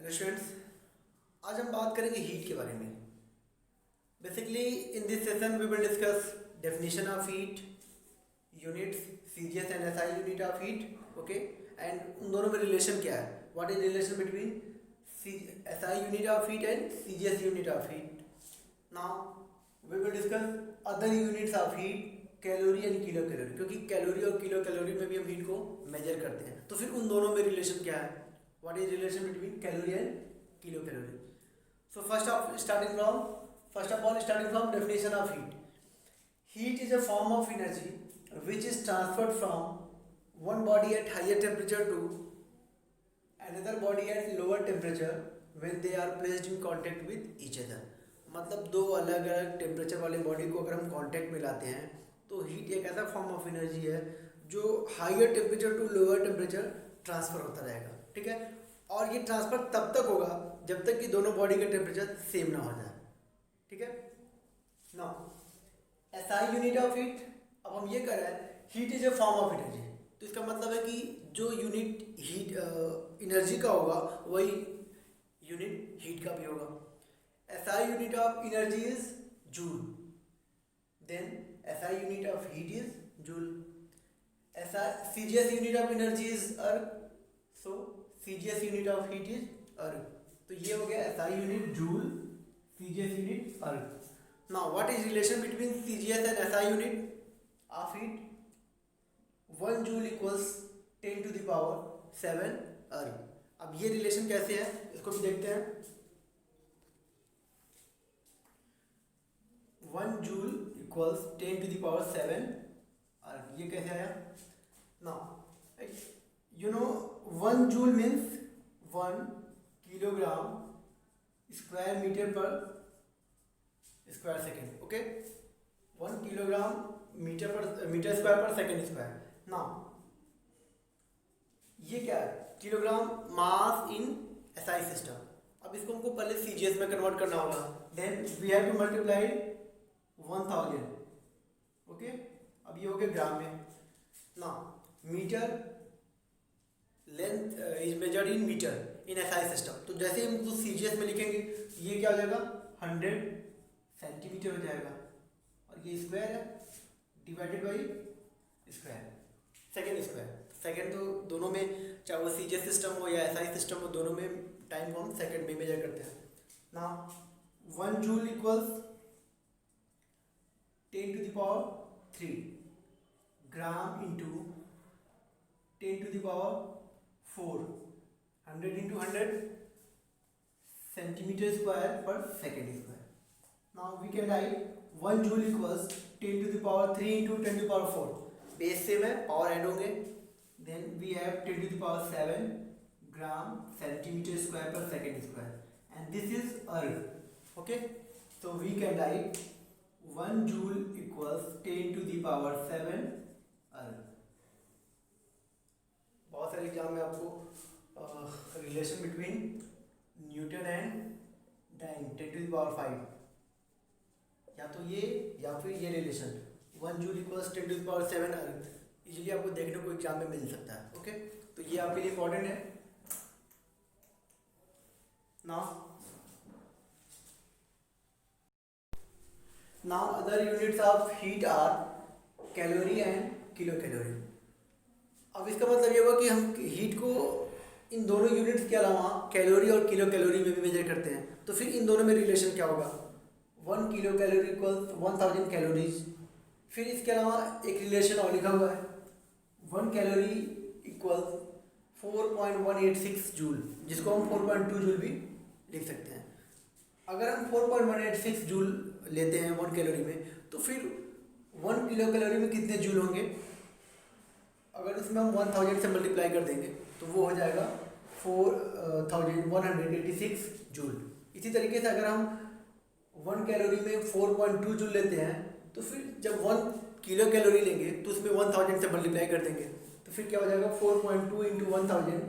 Hello students, आज हम बात करेंगे हीट के बारे में। Basically in this session we will discuss definition of heat, units CGS and SI unit of heat, okay, and उन दोनों में रिलेशन क्या है, what is relation between SI unit of heat and CGS unit of heat. Now we will discuss other units of heat, calorie and kilo calorie, क्योंकि calorie और kilo calorie में भी हम हीट को मेजर करते हैं, तो फिर उन दोनों में रिलेशन क्या है, what is relation between calorie and kilocalorie. So first of all starting from definition of heat is a form of energy which is transferred from one body at higher temperature to another body at lower temperature when they are placed in contact with each other. मतलब दो अलग अलग temperature वाले body को अगर हम contact में लाते हैं तो हीट एक ऐसा फॉर्म ऑफ एनर्जी है जो higher temperature to lower temperature transfer होता रहेगा, ठीक है। और ये ट्रांसफर तब तक होगा जब तक कि दोनों बॉडी का टेम्परेचर सेम ना हो जाए, ठीक है। Now SI unit of heat, अब हम ये कर रहे हैं heat is a form of energy, तो इसका मतलब है कि जो यूनिट हीट एनर्जी का होगा वही यूनिट हीट का भी होगा। SI unit of energy is joule, then SI unit of heat is joule. CGS unit of energy is erg, so CGS unit of heat is erg. तो ये हो गया SI unit joule, CGS unit erg. Now what is relation between CGS and SI unit of heat? 1 joule equals 10 to the power 7 अर्ग। अब ये relation कैसे है इसको भी देखते हैं। 1 joule equals 10 to the power 7 अर्ग, ये कैसे आया? Now you know 1 joule means 1 kilogram square meter per square second, okay, 1 kilogram meter square per second square। now ये क्या है? Kilogram mass in SI system. अब इसको हमको पहले सीजीएस में कन्वर्ट करना होगा, then we have to multiply 1000, okay. अब ये हो गया ग्राम में। Now metre length is measured in metre in SI system, तो जैसे ही हम उसको सीजीएस में लिखेंगे ये क्या हो जाएगा 100 सेंटीमीटर हो जाएगा, और ये स्क्वायर है डिवाइडेड बाई स्क्वायर, सेकेंड तो दोनों में, चाहे वो सीजीएस सिस्टम हो या एसआई सिस्टम हो, दोनों में टाइम को हम सेकेंड में मेजर करते हैं। Now 1 joule equals 10 to the power 3 gram into 10 to the power 4, 100 into 100 centimeter square per second square. Now we can write 1 joule equals 10 to the power 3 into 10 to the power 4, base same है, power add होंगे, then we have 10 to the power 7 gram centimeter square per second square, and this is erg, okay. So we can write 1 joule equals 10 to the power 7 erg। बहुत सारे exam में आपको relation between newton and dyne 10 to the power 5, या तो ये या फिर ये relation 1 joule equals 10 to the power 7 अर्ग, इजीली आपको देखने को एग्जाम में मिल सकता है, ओके। तो ये आपके लिए इंपॉर्टेंट है। Now other units of heat are calorie and kilo calorie. अब इसका मतलब ये हुआ कि हम हीट को इन दोनों यूनिट्स के अलावा कैलोरी और किलो कैलोरी में भी मेजर करते हैं, तो फिर इन दोनों में रिलेशन क्या होगा? 1 किलो कैलोरी इक्वल्स 1000 कैलोरीज। फिर इसके अलावा एक रिलेशन और लिखा हुआ है 1 कैलोरी इक्वल्स 4.186 जूल, जिसको हम 4.2 जूल भी लिख सकते हैं। अगर हम 4.186 जूल लेते हैं 1 कैलोरी में, तो फिर 1 किलो कैलोरी में कितने जूल होंगे? अगर उसमें हम 1000 से मल्टीप्लाई कर देंगे तो वो हो जाएगा 4186 जूल। इसी तरीके से अगर हम 1 कैलोरी में 4.2 जूल लेते हैं, तो फिर जब 1 किलो कैलोरी लेंगे तो उसमें 1000 से मल्टीप्लाई कर देंगे, तो फिर क्या हो जाएगा 4.2 into 1000,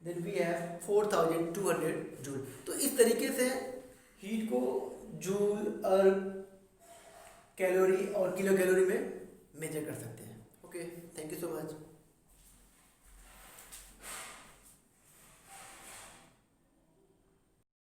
then we have 4200 joule. तो इस तरीके से हीट को जूल, अर्ग, कैलोरी और किलो कैलोरी में मेजर कर सकते हैं, okay. Thank you so much.